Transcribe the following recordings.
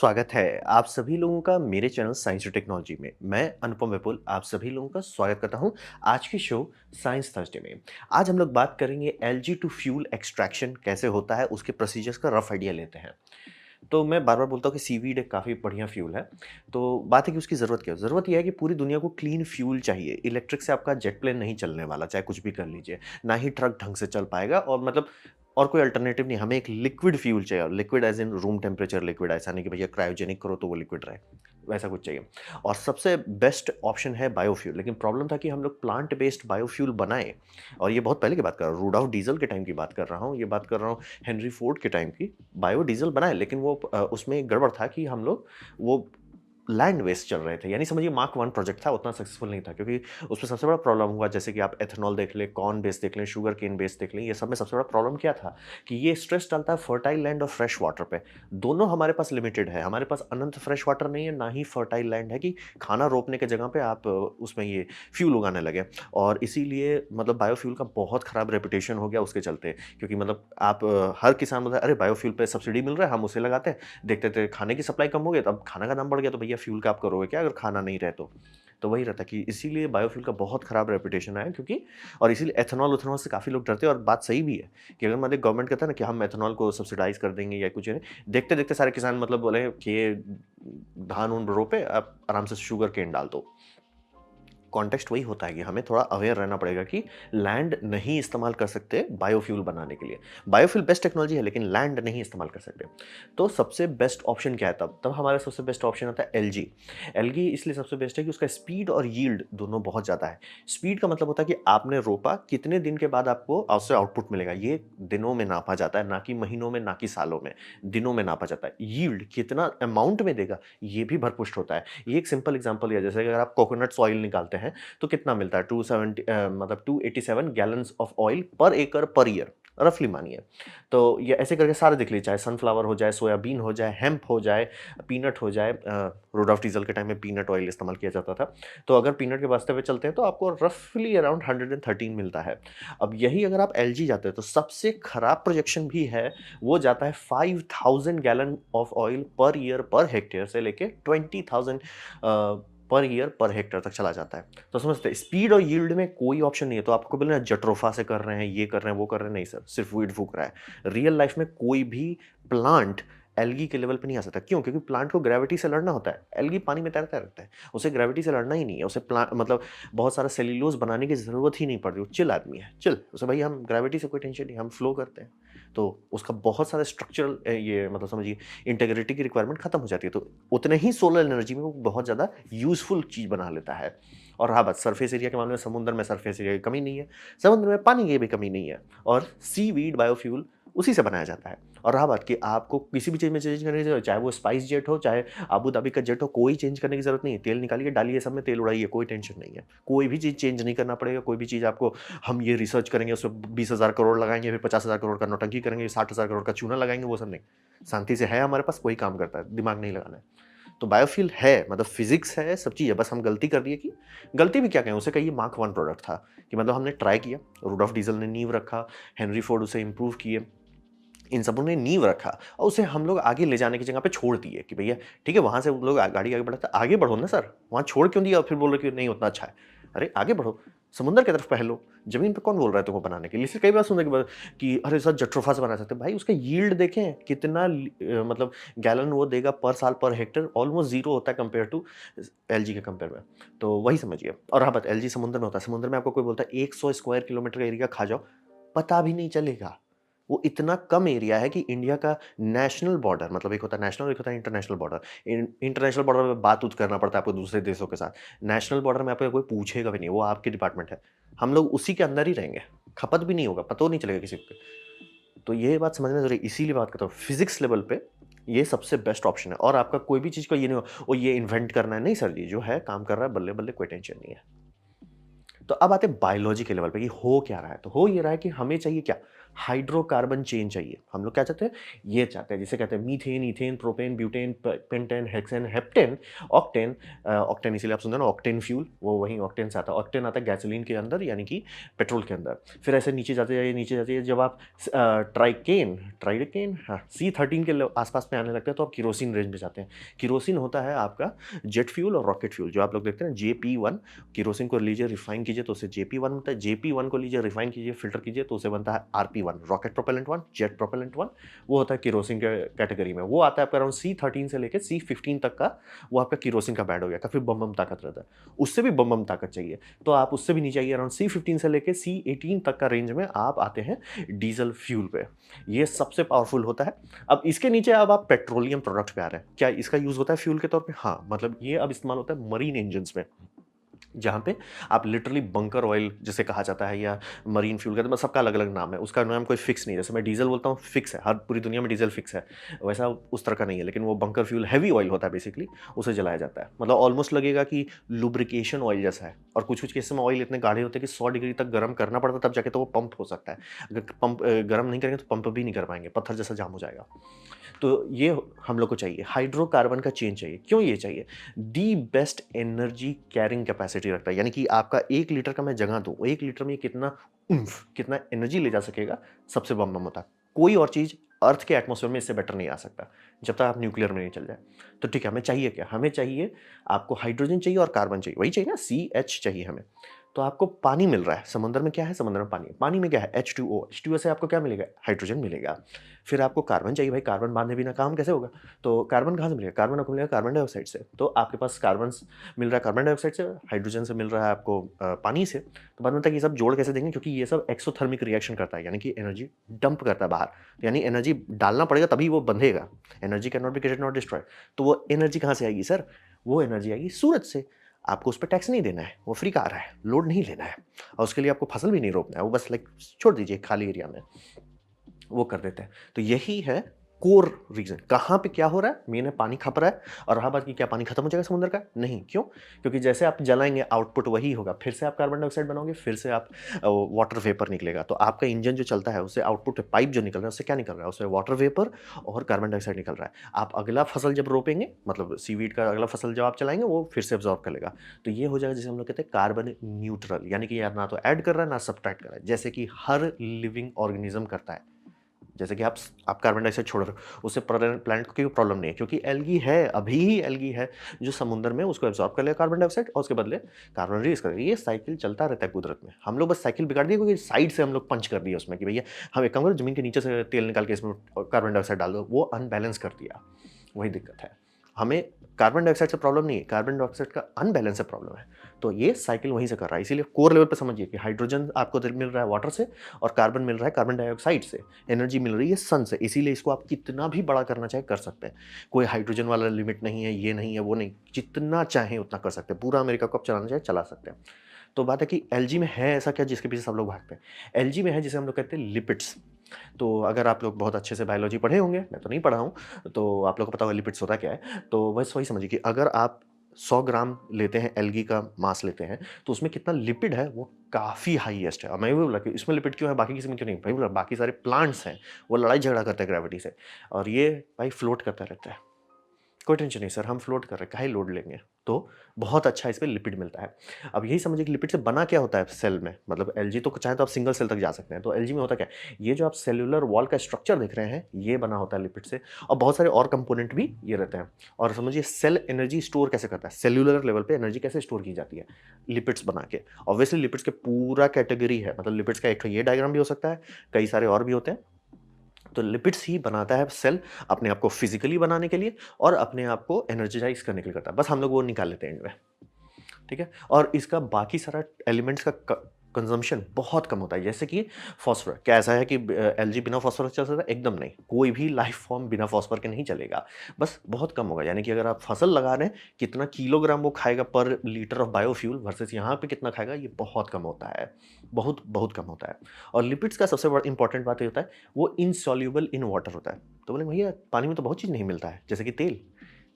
स्वागत है आप सभी लोगों का मेरे चैनल साइंस और टेक्नोलॉजी में। मैं अनुपम विपुल आप सभी लोगों का स्वागत करता हूं आज की शो साइंस थर्सडे में। आज हम लोग बात करेंगे एलजी टू फ्यूल एक्सट्रैक्शन कैसे होता है, उसके प्रोसीजर्स का रफ आइडिया लेते हैं। तो मैं बार बार बोलता हूँ कि सीवीड एक काफ़ी बढ़िया फ्यूल है। तो बात है कि उसकी ज़रूरत क्या है? ज़रूरत यह है कि पूरी दुनिया को क्लीन फ्यूल चाहिए। इलेक्ट्रिक से आपका जेट प्लेन नहीं चलने वाला, चाहे कुछ भी कर लीजिए। ना ही ट्रक ढंग से चल पाएगा और मतलब और कोई अल्टरनेटिव नहीं। हमें एक लिक्विड फ्यूल चाहिए, और liquid as in room temperature liquid, ऐसा नहीं कि भैया क्रायोजेनिक करो तो वो लिक्विड रहे, वैसा कुछ चाहिए। और सबसे बेस्ट ऑप्शन है बायोफ्यूल। लेकिन प्रॉब्लम था कि हम लोग प्लांट बेस्ड बायोफ्यूल बनाएँ, और ये बहुत पहले की बात कर रहा हूँ, रूडोल्फ डीजल के टाइम की बात कर रहा हूँ, ये बात कर रहा हूँ हेनरी फोर्ड के टाइम की। बायोडीज़ल बनाए, लेकिन वो उसमें एक गड़बड़ था कि हम लोग वो लैंड वेस्ट चल रहे थे। यानी समझिए मार्क 1 प्रोजेक्ट था, उतना सक्सेसफुल नहीं था, क्योंकि उसमें सबसे बड़ा प्रॉब्लम हुआ, जैसे कि आप एथेनॉल देख लें, कॉर्न बेस देख लें, शुगर केन बेस देख लें, ये सब में सबसे बड़ा प्रॉब्लम क्या था कि ये स्ट्रेस डालता है फर्टाइल लैंड और फ्रेश वाटर पे। दोनों हमारे पास लिमिटेड है, हमारे पास अनंत फ्रेश वाटर नहीं है, ना ही फर्टाइल लैंड है कि खाना रोपने के जगह पे आप उसमें ये फ्यूल उगाने लगे। और इसीलिए मतलब बायोफ्यूल का बहुत खराब रेपुटेशन हो गया उसके चलते, क्योंकि मतलब आप हर किसान बोलता है अरे बायोफ्यूल पे सब्सिडी मिल रहा है, हम उसे लगाते हैं। देखते थे खाने की सप्लाई कम हो गई, तो अब खाना का दाम बढ़ गया, तो भैया फ्यूल का आप करोगे क्या अगर खाना नहीं रहे तो? तो वही रहता है कि इसीलिए बायोफ्यूल का बहुत खराब रेपुटेशन आया, क्योंकि और इसीलिए एथेनॉल से काफ़ी लोग डरते हैं। और बात सही भी है कि अगर मतलब गवर्नमेंट कहता है ना कि हम एथेनॉल को सब्सिडाइज कर देंगे या कुछ है, देखते-देखते सारे किसान मतलब बोले कि ये धान-उन रोपे, आप आराम से शुगर केन डाल दो। कॉन्टेक्स्ट वही होता है कि हमें थोड़ा अवेयर रहना पड़ेगा कि लैंड नहीं इस्तेमाल कर सकते बायोफ्यूल बनाने के लिए। बायोफ्यूल बेस्ट टेक्नोलॉजी है, लेकिन लैंड नहीं इस्तेमाल कर सकते। तो सबसे बेस्ट ऑप्शन क्या है तब? तब हमारा सबसे बेस्ट ऑप्शन आता है एलजी। एलजी इसलिए सबसे बेस्ट है कि उसका स्पीड और यील्ड दोनों बहुत ज़्यादा है। स्पीड का मतलब होता है कि आपने रोपा, कितने दिन के बाद आपको उससे आउटपुट मिलेगा, ये दिनों में नापा जाता है, ना कि महीनों में, ना कि सालों में, दिनों में नापा जाता है। यील्ड कितना अमाउंट में देगा, ये भी भरपुष्ट होता है। ये एक सिंपल एग्जांपल है, जैसे अगर आप कोकोनट ऑयल निकालते हैं तो कितना मिलता है, 270 मतलब 287 गैलन्स ऑफ ऑयल पर एकड़ पर ईयर, रफली मानिए। तो ये ऐसे करके सारे देख लीजिए, चाहे सनफ्लावर हो जाए, सोयाबीन हो जाए, हेम्प हो जाए, पीनट हो जाए। रूडोल्फ डीजल के टाइम में पीनट ऑयल इस्तेमाल किया जाता था। तो अगर पीनट के वास्ते पे चलते हैं तो आपको रफली अराउंड 113 मिलता है। अब यही अगर आप एलजी जाते हैं तो सबसे खराब प्रोजेक्शन भी है, वो जाता है 5000 gallon of oil per year per hectare से लेके 20,000 पर ईयर पर हेक्टेयर तक चला जाता है। तो समझते हैं स्पीड और यील्ड में कोई ऑप्शन नहीं है। तो आपको बोले ना जट्रोफा से कर रहे हैं, ये कर रहे हैं, वो कर रहे हैं, नहीं सर, सिर्फ वीड फूक रहा है। रियल लाइफ में कोई भी प्लांट एल्गी के लेवल पे नहीं आ सकता। क्यों? क्योंकि प्लांट को ग्रेविटी से लड़ना होता है। एल्गी पानी में तैरता रहता है, उसे ग्रेविटी से लड़ना ही नहीं है। उसे प्लांट मतलब बहुत सारा सेल्यूलोज बनाने की जरूरत ही नहीं पड़ती। वो चिल आदमी है, चिल, उसे भाई हम ग्रेविटी से कोई टेंशन नहीं, हम फ्लो करते हैं। तो उसका बहुत सारा स्ट्रक्चरल ये मतलब समझिए इंटीग्रिटी की रिक्वायरमेंट खत्म हो जाती है। तो उतने ही सोलर एनर्जी में वो बहुत ज़्यादा यूज़फुल चीज़ बना लेता है। और रहा बात सरफेस एरिया के मामले में, समुद्र में सरफेस एरिया की कमी नहीं है, समुद्र में पानी की भी कमी नहीं है, और सीवीड बायोफ्यूल उसी से बनाया जाता है। और रहा बात कि आपको किसी भी चीज़ में चेंज करने की ज़रूरत, चाहे वो स्पाइस जेट हो, चाहे आबू धाबी का जेट हो, कोई चेंज करने की ज़रूरत नहीं है। तेल निकालिए, डालिए, सब में तेल उड़ाइए, कोई टेंशन नहीं है। कोई भी चीज़ चेंज नहीं करना पड़ेगा। कोई भी चीज़ आपको हम ये रिसर्च करेंगे, उसमें 20,000 करोड़ लगाएँगे, फिर 50,000 करोड़ का नौटंकी करेंगे, 60,000 करोड़ का चूना लगाएँगे, वो सब नहीं। शांति से है हमारे पास, वही काम करता है, दिमाग नहीं लगाना है। तो बायोफ्यूल है, मतलब फिजिक्स है, सब चीज़ है, बस हम गलती कर दिए कि गलती भी क्या कहें, उसे कहिए मार्क 1 प्रोडक्ट था कि मतलब हमने ट्राई किया, रूडोल्फ डीजल ने नींव रखा, हेनरी फोर्ड उसे इम्प्रूव किए, इन सबों ने नींव रखा और उसे हम लोग आगे ले जाने की जगह पे छोड़ दिए कि भैया ठीक है, वहाँ से वो लोग गाड़ी आगे बढ़ाते, आगे बढ़ो ना सर, वहाँ छोड़ क्यों दिया और फिर बोल रहे कि नहीं उतना अच्छा है। अरे आगे बढ़ो, समुद्र की तरफ पहलो, जमीन पे कौन बोल रहा है तुमको बनाने के लिए? इसलिए कई बार सुनने के बाद कि अरे सर जट्रोफा से बना सकते हैं। भाई उसका यील्ड देखें कितना मतलब गैलन वो देगा पर साल पर हेक्टेयर, ऑलमोस्ट जीरो होता है कंपेयर टू एलजी के कंपेयर में। तो वही समझिए। और हाँ बात, एलजी समुद्र में होता है, समुद्र में आपको कोई बोलता है 100 स्क्वायर किलोमीटर का एरिया खा जाओ, पता भी नहीं चलेगा। वो इतना कम एरिया है कि इंडिया का नेशनल बॉर्डर, मतलब एक होता है नेशनल, एक होता है इंटरनेशनल बॉर्डर। इंटरनेशनल बॉर्डर में बात उत करना पड़ता है आपको दूसरे देशों के साथ। नेशनल बॉर्डर में आपको कोई पूछेगा भी नहीं, वो आपकी डिपार्टमेंट है। हम लोग उसी के अंदर ही रहेंगे, खपत भी नहीं होगा, पता नहीं चलेगा किसी को। तो ये बात समझना जरूरी, इसीलिए बात करता हूँ फिजिक्स लेवल पे ये सबसे बेस्ट ऑप्शन है। और आपका कोई भी चीज़ का ये नहीं हो वो ये इन्वेंट करना है, नहीं सर जी, जो है काम कर रहा है बल्ले बल्ले, कोई टेंशन नहीं है। तो अब आते हैं बायोलॉजी के लेवल पे कि हो क्या रहा है। तो हो ये रहा है कि हमें चाहिए क्या, हाइड्रोकार्बन चेन चाहिए। हम लोग क्या चाहते हैं? ये चाहते हैं, जिसे कहते हैं methane, ethane, propane, butane, pentane, hexane, heptane, octane. Octane इसीलिए आप सुनते हैं ना ऑक्टेन फ्यूल, वो वही ऑक्टेन से आता है। ऑक्टेन आता है गैसोलीन के अंदर, यानी कि पेट्रोल के अंदर। फिर ऐसे नीचे जाते जाइए, नीचे जाते जब आप ट्राइकेन ट्राइडेकेन हाँ C13 के आसपास में आने लगते हैं तो आप किरोसिन रेंज में जाते हैं। किरोसिन होता है आपका जेट फ्यूल और रॉकेट फ्यूल, जो आप लोग देखते हैं JP1। किरोसिन को लीजिए, रिफाइन कीजिए तो उसे JP1 बनता है। JP1 को लीजिए, रिफाइन कीजिए, फिल्टर कीजिए तो उसे बनता है RP1, rocket propellant 1, jet propellant 1। वो होता है किरोसिन के कैटेगरी में। वो आता है आपका अराउंड C13 से लेकर C15 तक का, वो आपका किरोसिन का बैड हो गया। काफ़ी बम बम ताकत रहता है। उससे भी बम बम ताकत चाहिए तो आप उससे भी नीचे आइए, अराउंड C15 से लेकर C18 तक का रेंज में आप आते हैं डीजल फ्यूल पे। ये सबसे पावरफुल होता है। अब इसके नीचे अब आप पेट्रोलियम प्रोडक्ट पे आ रहे हैं। क्या इसका यूज़ होता है फ्यूल के तौर पे? हाँ, मतलब ये अब इस्तेमाल होता है मरीन इंजन्स में, जहाँ पे आप लिटरली बंकर ऑयल जिसे कहा जाता है या मरीन फ्यूल कहते हैं, बस सबका अलग-अलग नाम है। उसका नाम कोई फिक्स नहीं है। जैसे मैं डीज़ल बोलता हूँ, फिक्स है, हर पूरी दुनिया में डीज़ल फिक्स है। वैसा उस तरह का नहीं है, लेकिन वो बंकर फ्यूल हेवी ऑयल होता है बेसिकली, उसे जलाया जाता है। मतलब ऑलमोस्ट लगेगा कि लुब्रिकेशन ऑयल जैसा है, और कुछ-कुछ केसेस में ऑयल इतने गाढ़े होते हैं कि 100 डिग्री तक गर्म करना पड़ता है, तब जाके तो वो पंप हो सकता है। अगर पंप गर्म नहीं करेंगे तो पंप भी नहीं कर पाएँगे, पत्थर जैसा जाम हो जाएगा। तो ये हम लोग को चाहिए, हाइड्रोकार्बन का चेन चाहिए। क्यों ये चाहिए? The best energy carrying capacity रखता है, यानी कि आपका 1 लीटर का मैं जगह दूँ, 1 लीटर में ये कितना ऊम्फ, कितना एनर्जी ले जा सकेगा, सबसे बम बम होता है। कोई और चीज़ अर्थ के एटमॉस्फेयर में इससे बेटर नहीं आ सकता, जब तक आप न्यूक्लियर में नहीं चल जाए। तो ठीक है, हमें चाहिए क्या? हमें चाहिए, आपको हाइड्रोजन चाहिए और कार्बन चाहिए, वही चाहिए ना, CH चाहिए हमें। तो आपको पानी मिल रहा है, समुद्र में क्या है? समुद्र में पानी है। पानी में क्या है? H2O, H2O से आपको क्या मिलेगा? हाइड्रोजन मिलेगा। फिर आपको कार्बन चाहिए भाई, कार्बन बाँधे बिना काम कैसे होगा? तो कार्बन कहाँ से मिलेगा? कार्बन आपको मिलेगा कार्बन डाइऑक्साइड से। तो आपके पास कार्बन मिल रहा है कार्बन डाइऑक्साइड से, हाइड्रोजन से मिल रहा है आपको पानी से। तो बाद में तक ये सब जोड़ कैसे देंगे? क्योंकि ये सब एक्सोथर्मिक रिएक्शन करता है, यानी कि एनर्जी डंप करता है बाहर। यानी एनर्जी डालना पड़ेगा तभी वो बंधेगा। Energy can not be created not destroyed. तो वो एनर्जी कहाँ से आएगी सर? वो एनर्जी आएगी सूरज से। आपको उस पे टैक्स नहीं देना है, वो फ्री का आ रहा है, लोड नहीं लेना है, और उसके लिए आपको फसल भी नहीं रोपना है, वो बस लाइक छोड़ दीजिए खाली एरिया में, वो कर देते हैं। तो यही है कोर रीज़न, कहाँ पे क्या हो रहा है, मेन है पानी खप रहा है। और रहा बात कि क्या पानी खत्म हो जाएगा समुद्र का? नहीं, क्यों? क्योंकि जैसे आप जलाएँगे आउटपुट वही होगा, फिर से आप कार्बन डाइऑक्साइड बनाओगे, फिर से आप वाटर वेपर निकलेगा। तो आपका इंजन जो चलता है उससे आउटपुट पाइप जो निकल रहा है उससे क्या निकल रहा है? उससे वाटर वेपर और कार्बन डाइऑक्साइड निकल रहा है। आप अगला फसल जब रोपेंगे, मतलब सीवीड का अगला फसल जब आप चलाएँगे, वो फिर से अब्ज़ॉर्ब कर लेगा। तो ये हो जाएगा जिसे हम लोग कहते हैं कार्बन न्यूट्रल, यानी कि यार ना तो ऐड कर रहा है ना सब्ट्रैक्ट कर रहा है, जैसे कि हर लिविंग ऑर्गेनिज़्म करता है। जैसे कि आप कार्बन डाइऑक्साइड छोड़ रहे हो, उससे प्लांट को कोई प्रॉब्लम नहीं है, क्योंकि एल्गी है, अभी ही एल्गी है जो समुद्र में उसको एब्जॉर्ब कर लेगा कार्बन डाइऑक्साइड और उसके बदले कार्बन रिलीज करेगा। ये साइकिल चलता रहता है कुदरत में। हम लोग बस साइकिल बिगाड़ दिए क्योंकि साइड से हम लोग पंच कर दिए उसमें कि भैया हम एक काम करो, जमीन के नीचे से तेल निकाल के इसमें कार्बन डाइऑक्साइड डाल दो, वो अनबैलेंस कर दिया। वही दिक्कत है। हमें कार्बन डाइऑक्साइड से प्रॉब्लम नहीं है, कार्बन डाइऑक्साइड का अनबैलेंस से प्रॉब्लम है। तो ये साइकिल वहीं से कर रहा है। इसीलिए कोर लेवल पे समझिए कि हाइड्रोजन आपको मिल रहा है वाटर से, और कार्बन मिल रहा है कार्बन डाइऑक्साइड से। एनर्जी मिल रही है सन से, इसीलिए इसको आप कितना भी बड़ा करना चाहे कर सकते हैं। कोई हाइड्रोजन वाला लिमिट नहीं है, ये नहीं है, वो नहीं, जितना चाहें उतना कर सकते हैं। पूरा अमेरिका को आप चलाना चाहे चला सकते हैं। तो बात है कि एलजी में है ऐसा क्या जिसके पीछे सब लोग भागते हैं? एलजी में है जिसे हम लोग कहते हैं लिपिड्स। तो अगर आप लोग बहुत अच्छे से बायोलॉजी पढ़े होंगे, मैं तो नहीं पढ़ा हूँ, तो आप लोग को पता होगा लिपिड्स होता क्या है। तो बस वही समझिए कि अगर आप 100 ग्राम लेते हैं एल्गी का मांस लेते हैं, तो उसमें कितना लिपिड है वो काफ़ी हाईएस्ट है। और मैं भी बोला कि इसमें लिपिड क्यों है, बाकी किसी में क्यों नहीं? भाई बोला बाकी सारे प्लांट्स हैं, वो लड़ाई झगड़ा करते हैं ग्रेविटी से, और ये भाई फ्लोट करता रहता है। कोई टेंशन नहीं सर, हम फ्लोट कर रहे हैं, काहे लोड लेंगे? तो बहुत अच्छा इसमें लिपिड मिलता है। अब यही समझिए कि लिपिड से बना क्या होता है सेल में, मतलब एलजी तो चाहे तो आप सिंगल सेल तक जा सकते हैं। तो एलजी में होता क्या है? ये जो आप सेल्युलर वॉल का स्ट्रक्चर देख रहे हैं, ये बना होता है लिपिड से, और बहुत सारे और कंपोनेंट भी ये रहते हैं। और समझिए सेल एनर्जी स्टोर कैसे करता है, सेल्युलर लेवल पे एनर्जी कैसे स्टोर की जाती है? लिपिड्स बना के। ऑब्वियसली लिपिड्स के पूरा कैटेगरी है, मतलब लिपिड्स का एक तो ये डायग्राम भी हो सकता है, कई सारे और भी होते हैं। तो लिपिड्स ही बनाता है सेल, अपने आप को फिजिकली बनाने के लिए और अपने आप को एनर्जाइज करने के लिए करता है। बस हम लोग वो निकाल लेते हैं एंड में। ठीक है? और इसका बाकी सारा एलिमेंट्स का कंजम्पशन बहुत कम होता है, जैसे कि फॉस्फर। क्या ऐसा है कि एलजी बिना फॉस्फर चल सकता है? एकदम नहीं। कोई भी लाइफ फॉर्म बिना फॉस्फर के नहीं चलेगा। बस बहुत कम होगा, यानी कि अगर आप फसल लगा रहे हैं, कितना किलोग्राम वो खाएगा पर लीटर ऑफ बायोफ्यूल वर्सेस यहाँ पे कितना खाएगा, ये बहुत कम होता है। बहुत बहुत कम होता है। और लिपिड्स का सबसे बड़ा इंपॉर्टेंट बात ये होता है, वो इनसॉल्युबल इन वाटर होता है। तो बोले भैया पानी में तो बहुत चीज़ नहीं मिलता है, जैसे कि तेल।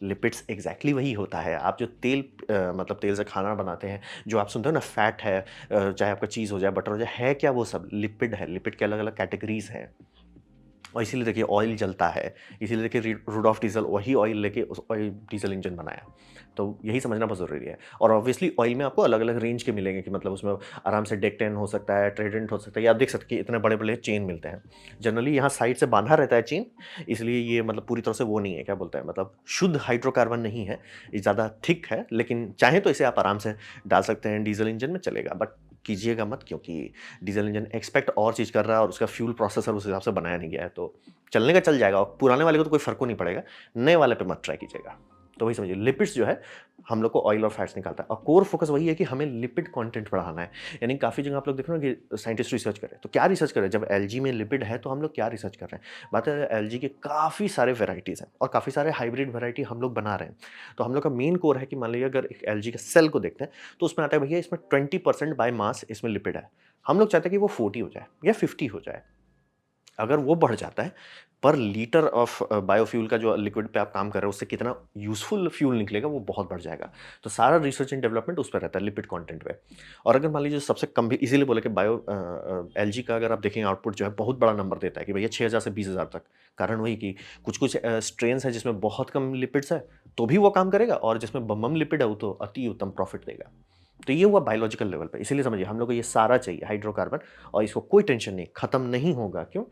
लिपिड्स एग्जैक्टली वही होता है। आप जो तेल मतलब तेल से खाना बनाते हैं, जो आप सुनते हो ना फैट है, चाहे आपका चीज़ हो जाए, बटर हो जाए, है क्या वो सब? लिपिड है। लिपिड के अलग-अलग कैटेगरीज़ हैं। और इसीलिए देखिए ऑयल जलता है, इसीलिए देखिए रूडोल्फ डीजल वही ऑयल लेके उस ऑयल डीजल इंजन बनाया। तो यही समझना बहुत ज़रूरी है। और ऑब्वियसली ऑयल में आपको अलग-अलग रेंज के मिलेंगे कि मतलब उसमें आराम से डेक्टेन हो सकता है, ट्राइडेंट हो सकता है, या आप देख सकते हैं कि इतने बड़े-बड़े चेन मिलते हैं। जनरली यहाँ साइड से बाँधा रहता है चेन, इसलिए ये मतलब पूरी तरह से वो नहीं है, क्या बोलते हैं, मतलब शुद्ध हाइड्रोकार्बन नहीं है, ये ज़्यादा थिक है, लेकिन चाहें तो इसे आप आराम से डाल सकते हैं डीजल इंजन में, चलेगा। बट कीजिएगा मत, क्योंकि डीजल इंजन एक्सपेक्ट और चीज़ कर रहा है और उसका फ्यूल प्रोसेसर उस हिसाब से बनाया नहीं गया है, तो चलने का चल जाएगा और पुराने वाले को तो कोई फ़र्क को नहीं पड़ेगा, नए वाले पे मत ट्राई कीजिएगा। तो वही समझिए लिपिड्स जो है हम लोग को ऑयल और फैट्स निकालता है और कोर फोकस वही है कि हमें लिपिड कंटेंट बढ़ाना है। यानी काफ़ी जगह आप लोग देख रहे हो कि साइंटिस्ट रिसर्च कर रहे हैं, तो क्या रिसर्च कर रहे हैं? जब एलजी में लिपिड है तो हम लोग क्या रिसर्च कर रहे हैं? बात है एलजी के काफ़ी सारे वैराइटीज़ हैं और काफ़ी सारे हाइब्रिड वैराइटी हम लोग बना रहे हैं। तो हम लोग का मेन कोर है कि मान लीजिए अगर एक एलजी के सेल को देखते हैं, तो उसमें आता है भैया इसमें 20% बाय मास इसमें लिपिड है। हम लोग चाहते हैं कि वो 40 हो जाए या 50 हो जाए। अगर वो बढ़ जाता है, पर लीटर ऑफ बायोफ्यूल का जो लिक्विड पे आप काम कर रहे हो उससे कितना यूज़फुल फ्यूल निकलेगा वो बहुत बढ़ जाएगा। तो सारा रिसर्च एंड डेवलपमेंट उस पे रहता है, लिपिड कंटेंट पे। और अगर मान लीजिए सबसे कम भी, इसीलिए बोले कि एलजी का अगर आप देखेंगे आउटपुट जो है बहुत बड़ा नंबर देता है कि भैया 6000 से 20000 तक। कारण वही कि कुछ-कुछ स्ट्रेन्स हैं जिसमें बहुत कम लिपिड्स है, तो भी वो काम करेगा, और जिसमें बम-बम लिपिड है वो तो अति उत्तम प्रॉफिट देगा। तो ये हुआ बायोलॉजिकल लेवल पे, इसीलिए समझिए हम लोग को ये सारा चाहिए हाइड्रोकार्बन, और इसको कोई टेंशन नहीं, खत्म नहीं होगा। क्यों?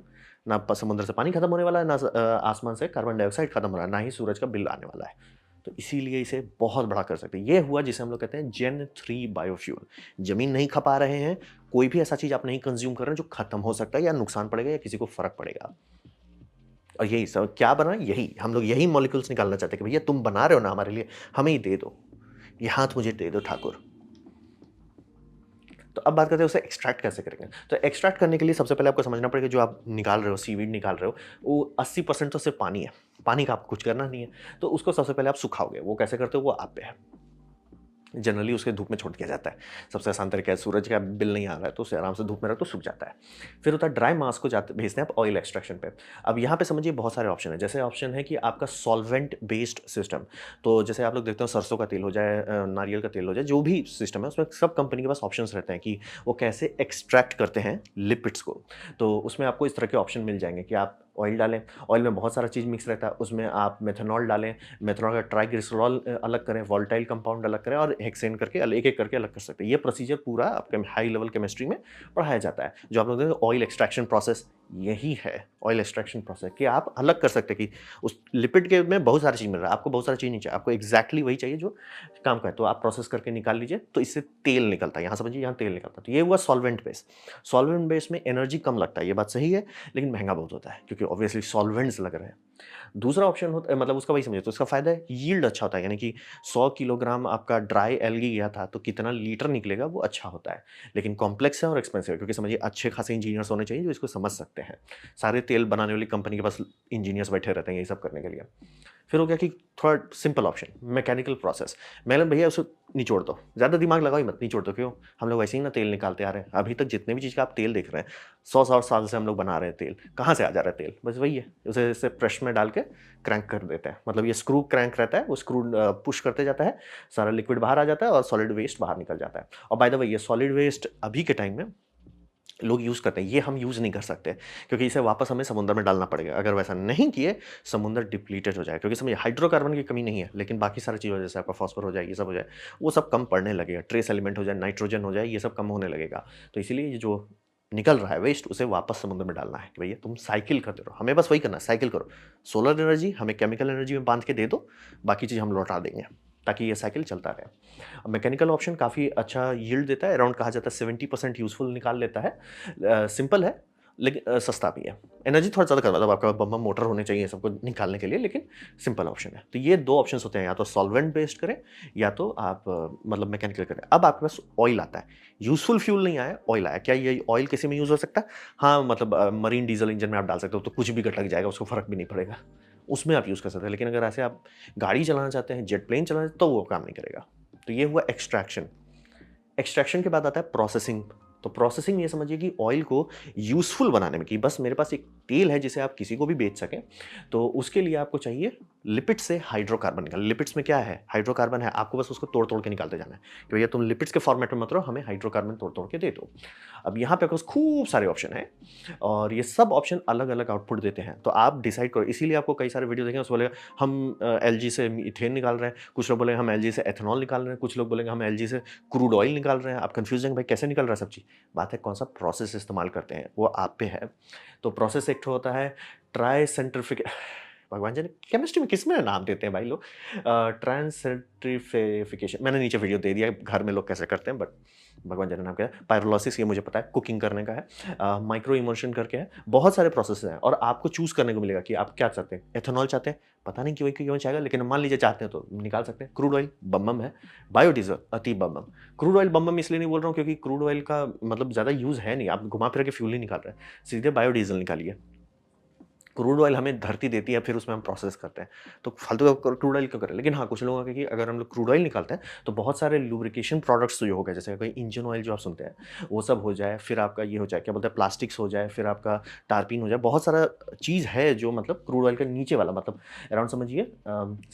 ना समुद्र से पानी खत्म होने वाला है, ना आसमान से कार्बन डाइऑक्साइड खत्म हो रहा है, ना ही सूरज का बिल आने वाला है। तो इसीलिए इसे बहुत बड़ा कर सकते हैं। ये हुआ जिसे हम लोग कहते हैं जेन 3 बायोफ्यूल। जमीन नहीं खपा रहे हैं, कोई भी ऐसा चीज आप नहीं कंज्यूम कर रहे हैं जो खत्म हो सकता है या नुकसान पड़ेगा या किसी को फर्क पड़ेगा। और यही सब क्या बना है? यही हम लोग यही मॉलिक्यूल्स निकालना चाहते हैं कि भैया तुम बना रहे हो ना हमारे लिए, हमें ही दे दो, ये हाथ मुझे दे दो ठाकुर। तो अब बात करते हैं उसे एक्सट्रैक्ट कैसे करेंगे। तो एक्सट्रैक्ट करने के लिए सबसे पहले आपको समझना पड़ेगा जो आप निकाल रहे हो, सीवीड निकाल रहे हो, वो 80% तो सिर्फ पानी है। पानी का आपको कुछ करना नहीं है। तो उसको सबसे पहले आप सुखाओगे। वो कैसे करते हो वो आप पे है। जनरली उसके धूप में छोड़ दिया जाता है। सबसे आसान तरीका है, सूरज का बिल नहीं आ रहा है तो उसे आराम से धूप में रखो तो सूख जाता है। फिर होता है ड्राई मास को जाते भेजते हैं आप ऑयल एक्सट्रैक्शन पे। अब यहाँ पे समझिए बहुत सारे ऑप्शन है। जैसे ऑप्शन है कि आपका सॉल्वेंट बेस्ड सिस्टम। तो जैसे आप लोग देखते हो सरसों का तेल हो जाए, नारियल का तेल हो जाए, जो भी सिस्टम है उसमें सब कंपनी के पास ऑप्शंस रहते हैं कि वो कैसे एक्सट्रैक्ट करते हैं लिपिड्स को। तो उसमें आपको इस तरह के ऑप्शन मिल जाएंगे कि आप ऑयल डालें, ऑयल में बहुत सारा चीज़ मिक्स रहता है, उसमें आप मेथनॉल डालें, मेथनॉल का ट्राइग्लिसरॉल अलग करें, वोलेटाइल कंपाउंड अलग करें और हेक्सेन करके एक-एक करके अलग कर सकते हैं। ये प्रोसीजर पूरा आपके हाई लेवल केमिस्ट्री में पढ़ाया जाता है। जो आप लोग देखते हैं ऑयल एक्सट्रैक्शन प्रोसेस, यही है ऑयल एक्सट्रैक्शन प्रोसेस, कि आप अलग कर सकते हैं कि उस लिपिड के में बहुत सारी चीज़ मिल रहा है, आपको बहुत सारी चीज़ नहीं चाहिए, आपको एग्जैक्टली वही चाहिए जो काम का है, तो आप प्रोसेस करके निकाल लीजिए, तो इससे तेल निकलता है। यहाँ समझिए, यहाँ तेल निकलता है। तो ये हुआ सॉल्वेंट बेस। सॉल्वेंट बेस में एनर्जी कम लगता है, ये बात सही है, लेकिन महंगा बहुत होता है क्योंकि ऑब्वियसली सॉल्वेंट्स लग रहे हैं। दूसरा ऑप्शन होता है, मतलब उसका वही समझिए, तो उसका फ़ायदा है यील्ड अच्छा होता है, यानी कि 100 किलोग्राम आपका ड्राई एल्गी गया था तो कितना लीटर निकलेगा वो अच्छा होता है। लेकिन कॉम्प्लेक्स है और एक्सपेंसिव है, क्योंकि समझिए अच्छे खासे इंजीनियर्स होने चाहिए जो इसको समझ सकते हैं। सारे तेल बनाने वाली कंपनी के पास इंजीनियर्स बैठे रहते हैं ये सब करने के लिए। फिर हो गया कि थोड़ा सिंपल ऑप्शन, मैकेनिकल प्रोसेस। मैंने भैया उसे निचोड़ दो, ज़्यादा दिमाग लगाओ ही मत, निचोड़ दो। क्यों? हम लोग वैसे ही ना तेल निकालते आ रहे हैं। अभी तक जितने भी चीज़ का आप तेल देख रहे हैं, 100 साल से हम लोग बना रहे हैं तेल। कहाँ से आ जा रहा है तेल? बस वही है, उसे ऐसे प्रेस में डाल के क्रैंक कर देते हैं। मतलब ये स्क्रू क्रैंक रहता है, वो स्क्रू पुश करते जाता है, सारा लिक्विड बाहर आ जाता है और सॉलिड वेस्ट बाहर निकल जाता है। और बाय द वे ये सॉलिड वेस्ट अभी के टाइम में लोग यूज़ करते हैं, ये हम यूज़ नहीं कर सकते क्योंकि इसे वापस हमें समुद्र में डालना पड़ेगा। अगर वैसा नहीं किए, समुद्र डिप्लीटेड हो जाएगा, क्योंकि समझिए हाइड्रोकार्बन की कमी नहीं है, लेकिन बाकी सारी चीज़ हो जैसे आपका फॉस्फोर हो जाए, ये सब हो जाए, वो सब कम पड़ने लगेगा। ट्रेस एलिमेंट हो जाए, नाइट्रोजन हो जाए, ये सब कम होने लगेगा। तो इसीलिए ये जो निकल रहा है वेस्ट, उसे वापस समुद्र में डालना है कि भैया तुम साइकिल करते रहो, हमें बस वही करना है, साइकिल करो। सोलर एनर्जी हमें केमिकल एनर्जी में बांध के दे दो, बाकी चीज़ हम लौटा देंगे, ताकि ये साइकिल चलता रहे। मैकेनिकल ऑप्शन काफ़ी अच्छा यील्ड देता है, अराउंड कहा जाता है 70% यूज़फुल निकाल लेता है। सिंपल है, लेकिन सस्ता भी है। एनर्जी थोड़ा ज़्यादा करवा, मतलब आपका बम-बम मोटर होने चाहिए सबको निकालने के लिए, लेकिन सिंपल ऑप्शन है। तो ये 2 ऑप्शंस होते हैं, या तो सॉल्वेंट बेस्ड करें या तो आप मतलब मैकेनिकल करें। अब आपके पास ऑयल आता है, यूज़फुल फ्यूल नहीं आया, ऑयल आया। क्या ये ऑयल किसी में यूज़ हो सकता है? हाँ, मतलब मरीन डीज़ल इंजन में आप डाल सकते हो, तो कुछ भी लग जाएगा, उसको फ़र्क भी नहीं पड़ेगा। उसमें आप यूज़ कर सकते हैं, लेकिन अगर ऐसे आप गाड़ी चलाना चाहते हैं, जेट प्लेन चलाना, तो वो काम नहीं करेगा। तो ये हुआ एक्सट्रैक्शन। एक्सट्रैक्शन के बाद आता है प्रोसेसिंग। तो प्रोसेसिंग ये समझिए कि ऑयल को यूज़फुल बनाने में, कि बस मेरे पास एक तेल है जिसे आप किसी को भी बेच सकें, तो उसके लिए आपको चाहिए लिपिड्स से हाइड्रोकार्बन निकाल। लिपिड्स में क्या है? हाइड्रोकार्बन है, आपको बस उसको तोड़-तोड़ के निकालते जाना है कि भैया तुम लिपिड्स के फॉर्मेट में मत रहो, हमें हाइड्रोकार्बन तोड़-तोड़ के दे दो। अब यहाँ पे आपके पास खूब सारे ऑप्शन हैं और ये सब ऑप्शन अलग-अलग आउटपुट देते हैं, तो आप डिसाइड करो। इसीलिए आपको कई सारे वीडियो देखेंगे, उसमें बोलेगा हम एलजी से मीथेन निकाल रहे हैं, कुछ लोग बोलेंगे हम एलजी से एथेनॉल निकाल रहे हैं, कुछ लोग बोलेंगे हम एलजी से क्रूड ऑयल निकाल रहे हैं। आप कन्फ्यूज़ हैं भाई कैसे निकल रहा है सब चीज़? बात है कौन-सा प्रोसेस इस्तेमाल करते हैं, वो आप पे है। तो प्रोसेस एक ठो होता है ट्राई सेंट्रीफ्यूग भगवान जाने केमिस्ट्री में किसमें नाम देते हैं भाई लोग। ट्रांससेंट्रीफिकेशन मैंने नीचे वीडियो दे दिया है, घर में लोग कैसे करते हैं, बट भगवान जाने नाम क्या है। पायरोलिसिस ये मुझे पता है, कुकिंग करने का है। माइक्रो इमल्शन करके है, बहुत सारे प्रोसेस हैं और आपको चूज़ करने को मिलेगा कि आप क्या चाहते हैं। एथेनॉल चाहते हैं, पता नहीं क्यों चाहेगा, लेकिन मान लीजिए चाहते हैं तो निकाल सकते हैं। क्रूड ऑयल बम बम है, बायोडीजल अति बम बम। क्रूड ऑयल बम बम इसलिए नहीं बोल रहा हूँ क्योंकि क्रूड ऑयल का मतलब ज़्यादा यूज़ है नहीं, आप घुमा फिरा के फ्यूल नहीं निकाल रहे हैं, सीधे बायोडीजल निकालिए। क्रूड ऑयल हमें धरती देती है, फिर उसमें हम प्रोसेस करते हैं, तो फालतू का क्रूड ऑयल क्यों करें। लेकिन हाँ, कुछ लोगों का कि अगर हम लोग क्रूड ऑयल निकालते हैं तो बहुत सारे लुब्रिकेशन प्रोडक्ट्स जो हो गए, जैसे कोई इंजन ऑयल जो आप सुनते हैं वो सब हो जाए, फिर आपका ये हो जाए क्या बोलते हैं प्लास्टिक्स हो जाए, फिर आपका टारपीन हो जाए, बहुत सारा चीज़ है जो मतलब क्रूड ऑयल का नीचे वाला मतलब अराउंड समझिए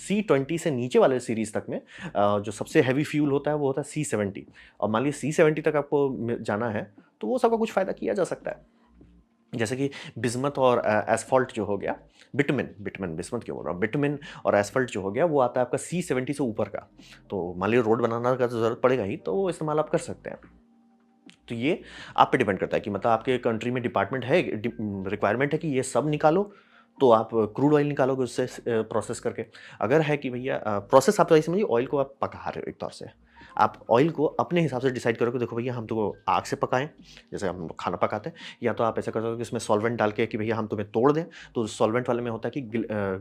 C20 से नीचे वाले सीरीज तक में जो सबसे हैवी फ्यूल होता है वो होता है C70। और मान लीजिए C70 तक आपको जाना है तो वो सबका कुछ फ़ायदा किया जा सकता है। जैसे कि बिस्मथ और एस्फॉल्ट जो हो गया, बिटुमेन बिटुमेन बिस्मथ क्यों बोल रहा हूँ, बिटुमेन और एस्फॉल्ट जो हो गया वो आता है आपका C70 से ऊपर का। तो मान लीजिए रोड बनाना का तो ज़रूरत पड़ेगा ही, तो वो इस्तेमाल आप कर सकते हैं। तो ये आप पे डिपेंड करता है कि मतलब आपके कंट्री में डिपार्टमेंट है, रिक्वायरमेंट है कि ये सब निकालो, तो आप क्रूड ऑयल निकालोगे उससे प्रोसेस करके। अगर है कि भैया प्रोसेस आप तो ऐसे समझिए ऑयल को आप पका रहे हो एक तौर से। आप ऑयल को अपने हिसाब से डिसाइड करोगे, देखो भैया हम तो आग से पकाएँ, जैसे हम खाना पकाते हैं, या तो आप ऐसा कर सकते हो कि इसमें सॉल्वेंट डाल के कि भैया हम तुम्हें तोड़ दें, तो सॉल्वेंट वाले में होता है कि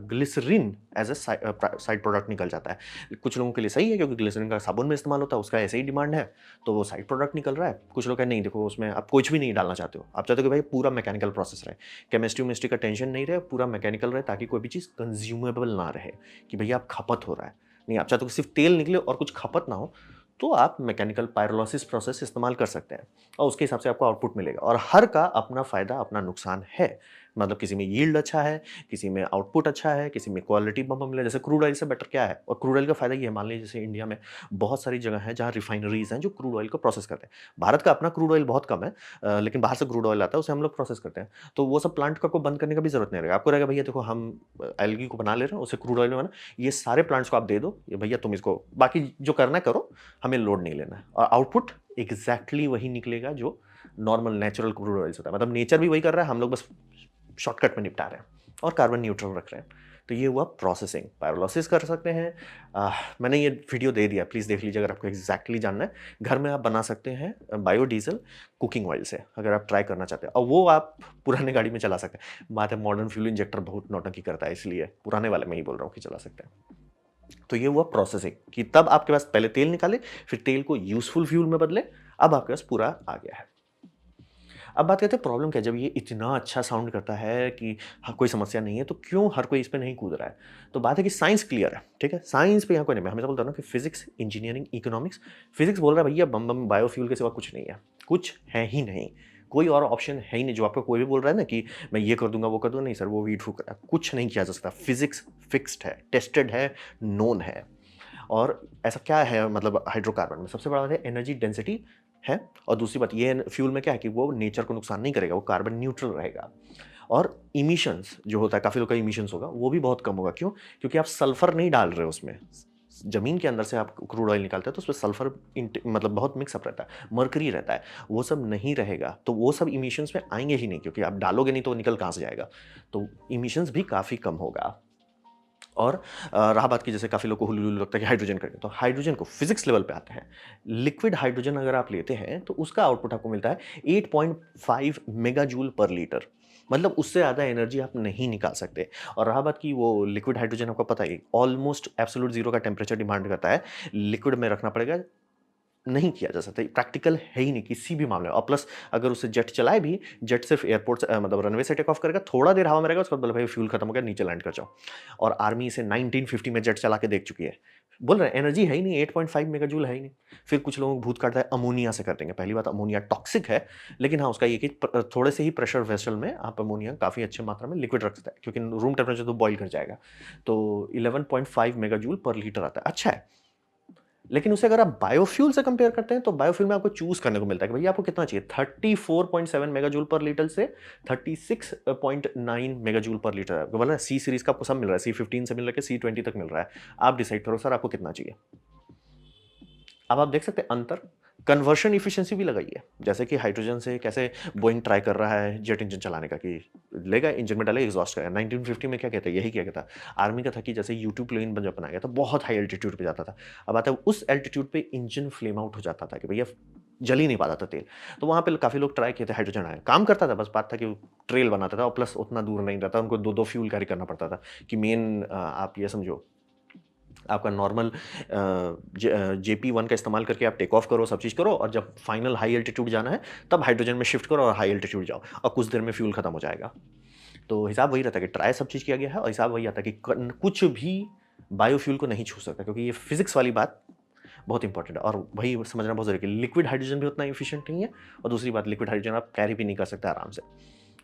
glycerine as a side product निकल जाता है। कुछ लोगों के लिए सही है क्योंकि ग्लिसरीन का साबुन में इस्तेमाल होता है, उसका ऐसे ही डिमांड है, तो वो साइड प्रोडक्ट निकल रहा है। कुछ लोग कहें नहीं देखो उसमें आप कुछ भी नहीं डालना चाहते हो, आप चाहते हो कि भाई पूरा मैकेनिकल प्रोसेस रहे, केमिस्ट्री-वेमिस्ट्री का टेंशन नहीं रहे, पूरा मैकेनिकल रहे ताकि कोई भी चीज़ कंज्यूमेबल ना रहे, कि भैया अब खपत हो रहा है। नहीं, आप चाहते हो कि सिर्फ़ तेल निकले और कुछ खपत ना हो, तो आप मैकेनिकल पायरोलिसिस प्रोसेस इस्तेमाल कर सकते हैं और उसके हिसाब से आपको आउटपुट मिलेगा। और हर का अपना फ़ायदा, अपना नुकसान है। मतलब किसी में यील्ड अच्छा है, किसी में आउटपुट अच्छा है, किसी में क्वालिटी बम बम मिला। जैसे क्रूड ऑयल से बेटर क्या है? और क्रूड ऑयल का फ़ायदा ये है, मान लीजिए जैसे इंडिया में बहुत सारी जगह है जहाँ रिफाइनरीज़ हैं जो क्रूड ऑयल को प्रोसेस करते हैं। भारत का अपना क्रूड ऑयल बहुत कम है, लेकिन बाहर से क्रूड ऑयल आता है, उसे हम लोग प्रोसेस करते हैं। तो वो सब प्लांट को आपको बंद करने का भी ज़रूरत नहीं रहेगा। आपको रहेगा भैया देखो हम एल्गी को बना ले रहे हैं, उसे क्रूड ऑयल में बना, ये सारे प्लांट्स को आप दे दो, ये भैया तुम इसको बाकी जो करना है करो, हमें लोड नहीं लेना है। और आउटपुट एग्ज़ैक्टली वही निकलेगा जो नॉर्मल नेचुरल क्रूड ऑयल से होता है। मतलब नेचर भी वही कर रहा है, हम लोग बस शॉर्टकट में निपटा रहे हैं और कार्बन न्यूट्रल रख रहे हैं। तो ये हुआ प्रोसेसिंग। पायरोलिसिस कर सकते हैं। मैंने ये वीडियो दे दिया, प्लीज़ देख लीजिए अगर आपको एग्ज़ैक्टली जानना है। घर में आप बना सकते हैं बायोडीज़ल कुकिंग ऑयल से, अगर आप ट्राई करना चाहते हैं, और वो आप पुराने गाड़ी में चला सकते हैं। बात है मॉडर्न फ्यूल इंजेक्टर बहुत नौटंकी करता है, इसलिए पुराने वाले में ही बोल रहा हूँ कि चला सकते हैं। तो ये हुआ प्रोसेसिंग कि तब आपके पास पहले तेल निकाले, फिर तेल को यूज़फुल फ्यूल में बदले, अब आपके पास पूरा आ गया है। अब बात करते हैं प्रॉब्लम क्या है, जब ये इतना अच्छा साउंड करता है कि हाँ, कोई समस्या नहीं है, तो क्यों हर कोई इस पे नहीं कूद रहा है? तो बात है कि साइंस क्लियर है, ठीक है? साइंस पे यहाँ कोई नहीं, मैं हमेशा बोलता हूँ ना कि फिज़िक्स, इंजीनियरिंग, इकोनॉमिक्स, फिज़िक्स बोल रहा है भैया बम बम बायोफ्यूल के सिवा कुछ नहीं है, कुछ है ही नहीं। कोई और ऑप्शन है ही नहीं। जो आपको कोई भी बोल रहा है ना कि मैं ये कर दूँगा, वो कर दूँगा, नहीं सर वो भी ठुक रहा है, कुछ नहीं किया जा सकता। फिज़िक्स फिक्स्ड है, टेस्टेड है, नोन है। और ऐसा क्या है मतलब हाइड्रोकार्बन में सबसे बड़ा बात है एनर्जी डेंसिटी है, और दूसरी बात ये है फ्यूल में क्या है कि वो नेचर को नुकसान नहीं करेगा, वो कार्बन न्यूट्रल रहेगा। और इमिशंस जो होता है, काफ़ी लोग का इमिशंस होगा, वो भी बहुत कम होगा। क्यों? क्योंकि आप सल्फर नहीं डाल रहे हो उसमें। ज़मीन के अंदर से आप क्रूड ऑयल निकालते हैं तो उसमें सल्फर मतलब बहुत मिक्सअप रहता है, मर्करी रहता है, वो सब नहीं रहेगा, तो वो सब इमिशंस में आएंगे ही नहीं, क्योंकि आप डालोगे नहीं तो वो निकल कहाँ से जाएगा। तो इमिशंस भी काफ़ी कम होगा। और रहा बात की जैसे काफ़ी लोग को हुलूलू लगता है कि हाइड्रोजन करके, तो हाइड्रोजन को फिजिक्स लेवल पे आते हैं। लिक्विड हाइड्रोजन अगर आप लेते हैं तो उसका आउटपुट आपको मिलता है 8.5 मेगाजूल पर लीटर। मतलब उससे ज़्यादा एनर्जी आप नहीं निकाल सकते। और रहा बात की वो लिक्विड हाइड्रोजन, आपको पता है ऑलमोस्ट एब्सोल्यूट जीरो का टेम्परेचर डिमांड करता है, लिक्विड में रखना पड़ेगा, नहीं किया जा सकता, प्रैक्टिकल है ही नहीं किसी भी मामले में। और प्लस अगर उससे जेट चलाए भी, जेट सिर्फ एयरपोर्ट से मतलब रनवे से टेक ऑफ करेगा, थोड़ा देर हवा में रहेगा, उसके बाद बोले भाई फ्यूल खत्म हो गया, नीचे लैंड कर जाओ। और आर्मी इसे 1950 में जेट चला के देख चुकी है। बोल रहे हैं एनर्जी है ही नहीं, 8.5 मेगाजूल है ही नहीं। फिर कुछ लोगों को भूत काटता है, अमोनिया से कर देंगे। पहली बात, अमोनिया टॉक्सिक है, लेकिन हाँ, उसका ये है कि थोड़े से ही प्रेशर वेसल में आप अमोनिया काफ़ी अच्छी मात्रा में लिक्विड रख सकते हैं, क्योंकि रूम टेम्परेचर तो बॉयल कर जाएगा। तो 11.5 मेगाजूल पर लीटर आता है, अच्छा है। लेकिन उसे अगर आप बायोफ्यूल से कंपेयर करते हैं, तो बायोफ्यूल में आपको चूज़ करने को मिलता है कि भैया आपको कितना चाहिए, 34.7 मेगाजूल पर लीटर से 36.9 मेगाजूल पर लीटर। आपको बोला सी सीरीज़ का आपको सब मिल रहा है, C15 से मिल रहा है, C20 तक मिल रहा है। आप डिसाइड करो सर आपको कितना चाहिए। अब आप देख सकते हैं अंतर, कन्वर्शन एफिशिएंसी भी लगाई है। जैसे कि हाइड्रोजन से कैसे बोइंग ट्राई कर रहा है जेट इंजन चलाने का, कि लेगा इंजन में डालेगा एग्जॉस्ट करेगा। 1950 में क्या कहते हैं, यही क्या कहता आर्मी का था कि जैसे यूट्यूब प्लेन जब बनाया गया था, बहुत हाई एल्टीट्यूड पे जाता था। अब आता है उस एल्टीट्यूड पे इंजन फ्लेम आउट हो जाता था कि भैया जल ही नहीं पाता था तेल। तो वहाँ पे काफ़ी लोग ट्राई किए थे, हाइड्रोजन आया, काम करता था, बस बात था कि ट्रेल बनाता था और प्लस उतना दूर नहीं रहता, उनको दो दो फ्यूल कैरी करना पड़ता था। कि मेन आप ये समझो, आपका नॉर्मल JP1 का इस्तेमाल करके आप टेक ऑफ करो, सब चीज़ करो, और जब फाइनल हाई एल्टीट्यूड जाना है तब हाइड्रोजन में शिफ्ट करो और हाई एल्टीट्यूड जाओ, और कुछ देर में फ्यूल खत्म हो जाएगा। तो हिसाब वही रहता है कि ट्राई सब चीज़ किया गया है, और हिसाब वही आता है कि कुछ भी बायोफ्यूल को नहीं छू सकता, क्योंकि ये फिजिक्स वाली बात बहुत इंपॉर्टेंट है, और वही समझना बहुत जरूरी है कि लिक्विड हाइड्रोजन भी उतना एफिशिएंट नहीं है, और दूसरी बात, लिक्विड हाइड्रोजन आप कैरी भी नहीं कर सकते आराम से,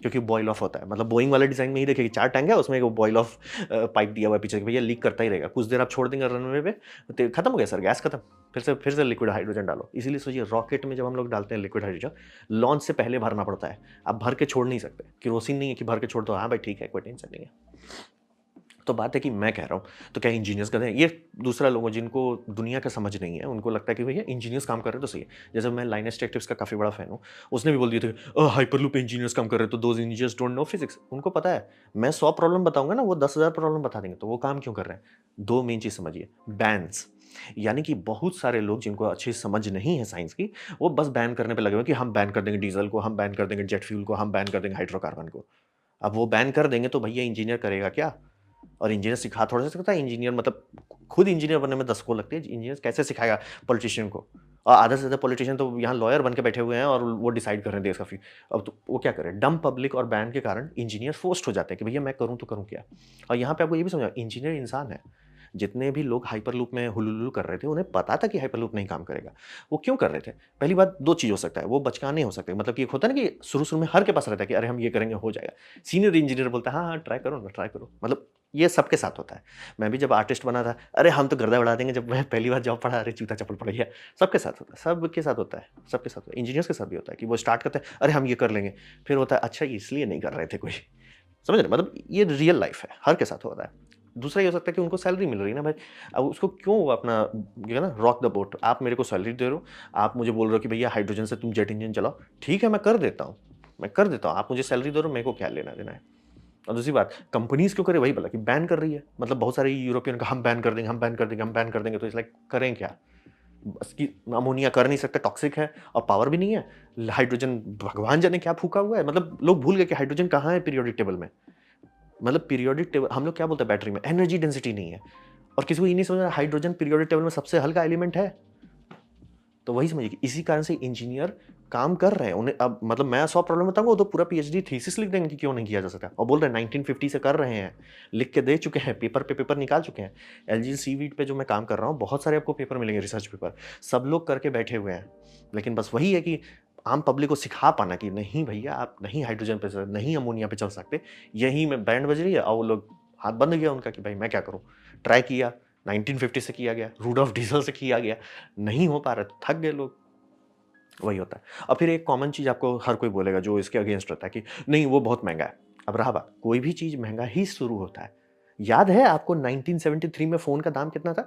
क्योंकि बॉयल ऑफ होता है। मतलब बोइंग वाले डिजाइन में ही देखिए कि 4 टैंक है, उसमें एक बॉयल ऑफ पाइप दिया हुआ है पीछे कि भैया लीक करता ही रहेगा, कुछ देर आप छोड़ देंगे रनवे पे, तो खत्म हो गया सर, गैस खत्म, फिर से लिक्विड हाइड्रोजन डालो। इसीलिए सोचिए, रॉकेट में जब हम लोग डालते हैं लिक्विड हाइड्रोजन, लॉन्च से पहले भरना पड़ता है। आप भर के छोड़ नहीं सकते, केरोसिन नहीं है कि भर के छोड़ दो, हाँ भाई ठीक है कोई टेंशन नहीं है। तो बात है कि मैं कह रहा हूँ, तो क्या इंजीनियर्स करते हैं ये? दूसरा लोग जिनको दुनिया का समझ नहीं है, उनको लगता है कि भैया इंजीनियर्स काम कर रहे हैं तो सही है। जैसे मैं लाइनस टेक टिप्स का काफ़ी बड़ा फैन हूँ, उसने भी बोल दिया था हाइपरलूप इंजीनियर्स काम कर रहे हैं, तो those engineers don't know physics. उनको पता है, मैं 100 प्रॉब्लम बताऊंगा ना, वो 10,000 प्रॉब्लम बता देंगे, तो वो काम क्यों कर रहे हैं? दो मेन चीज़ समझिए, बैंस, यानी कि बहुत सारे लोग जिनको अच्छी समझ नहीं है साइंस की, वो बस बैन करने पे लगे हुए हैं कि हम बैन कर देंगे डीजल को, हम बैन कर देंगे जेट फ्यूल को, हम बैन कर देंगे हाइड्रोकार्बन को। अब वो बैन कर देंगे तो भैया इंजीनियर करेगा क्या? और इंजीनियर सिखा थोड़ा सा सकता है। इंजीनियर मतलब खुद इंजीनियर बनने में 10 को लगती है, इंजीनियर कैसे सिखाएगा पॉलिटिशियन को? और आधा से ज़्यादा पॉलिटिशियन तो यहाँ लॉयर बन के बैठे हुए हैं, और वो डिसाइड कर रहे हैं देश का। अब तो वो क्या करें, डम पब्लिक और बैन के कारण इंजीनियर फोर्स्ड हो जाते हैं कि भैया मैं करूँ तो करूँ क्या। और यहाँ पे आपको ये भी समझा, इंजीनियर इंसान है। जितने भी लोग हाइपरलूप में हुलुलुलु कर रहे थे, उन्हें पता था कि हाइपरलूप नहीं काम करेगा। वो क्यों कर रहे थे? पहली बात, दो चीज़ हो सकता है, वो बचकाने हो सकते हैं, मतलब कि एक होता है ना कि शुरू-शुरू में हर के पास रहता है कि अरे हम ये करेंगे हो जाएगा। सीनियर इंजीनियर बोलता है हाँ, हाँ, ट्राई करो ना, ट्राई करो। मतलब ये सबके साथ होता है। मैं भी जब आर्टिस्ट बना था, अरे हम तो गर्दा उड़ा देंगे, जब मैं पहली बार जॉब पढ़ा, अरे जूता चप्पल पड़ गया। सबके साथ होता है, सबके साथ होता है, सबके साथ होता है। इंजीनियर्स के साथ भी होता है कि वो स्टार्ट करते हैं, अरे हम ये कर लेंगे, फिर होता है अच्छा ये इसलिए नहीं कर रहे थे कोई। समझ रहे? मतलब ये रियल लाइफ है, हर के साथ हो रहा है। दूसरा ये हो सकता है कि उनको सैलरी मिल रही है ना भाई, अब उसको क्यों अपना ये है ना रॉक द बोट। आप मेरे को सैलरी दे रहे हो, आप मुझे बोल रहे हो कि भैया हाइड्रोजन से तुम जेट इंजन चलाओ, ठीक है मैं कर देता हूँ, मैं कर देता हूँ। आप मुझे सैलरी दे रहे हो, मेरे को क्या लेना देना है? और दूसरी बात, कंपनीज़ क्यों करे? वही बोला कि बैन कर रही है। मतलब बहुत सारे यूरोपियन का हम बैन कर देंगे, हम बैन कर देंगे, हम बैन कर देंगे, तो इट्स लाइक करें क्या? बस कि अमोनिया कर नहीं सकते, टॉक्सिक है, और पावर भी नहीं है। हाइड्रोजन भगवान जाने क्या फूँका हुआ है। मतलब लोग भूल गए कि हाइड्रोजन कहाँ है पीरियोडिक टेबल में। मतलब पीरियोडिक टेबल हम लोग क्या बोलते हैं बैटरी में, एनर्जी डेंसिटी नहीं है। और किसी को ये नहीं समझ में हाइड्रोजन पीरियोडिक टेबल में सबसे हल्का एलिमेंट है। तो वही समझिए कि इसी कारण से इंजीनियर काम कर रहे हैं। उन्हें अब मतलब मैं 100 प्रॉब्लम बताऊंगा, वो तो पूरा पीएचडी थीसिस लिख देंगे कि क्यों नहीं किया जा सकता, और बोल रहे हैं 1950 से कर रहे हैं, लिख के दे चुके हैं, पेपर पे पेपर निकाल चुके हैं। एलजी सीवीट पे जो मैं काम कर रहा हूँ, बहुत सारे आपको पेपर मिलेंगे, रिसर्च पेपर, सब लोग करके बैठे हुए हैं। लेकिन बस वही है कि आम पब्लिक को सिखा पाना कि नहीं भैया आप नहीं हाइड्रोजन पे नहीं अमोनिया पे चल सकते, यही में बैंड बज रही है, और वो लोग हाथ बंद गया उनका कि भाई मैं क्या करूँ। ट्राई किया, 1950 से किया गया, रूडोल्फ डीजल से किया गया, नहीं हो पा रहा, तो थक गए लोग। वही होता है। और फिर एक कॉमन चीज़ आपको हर कोई बोलेगा जो इसके अगेंस्ट रहता है कि नहीं वो बहुत महँगा है। अब रहा बात, कोई भी चीज़ महँगा ही शुरू होता है। याद है आपको 1973 में फ़ोन का दाम कितना था?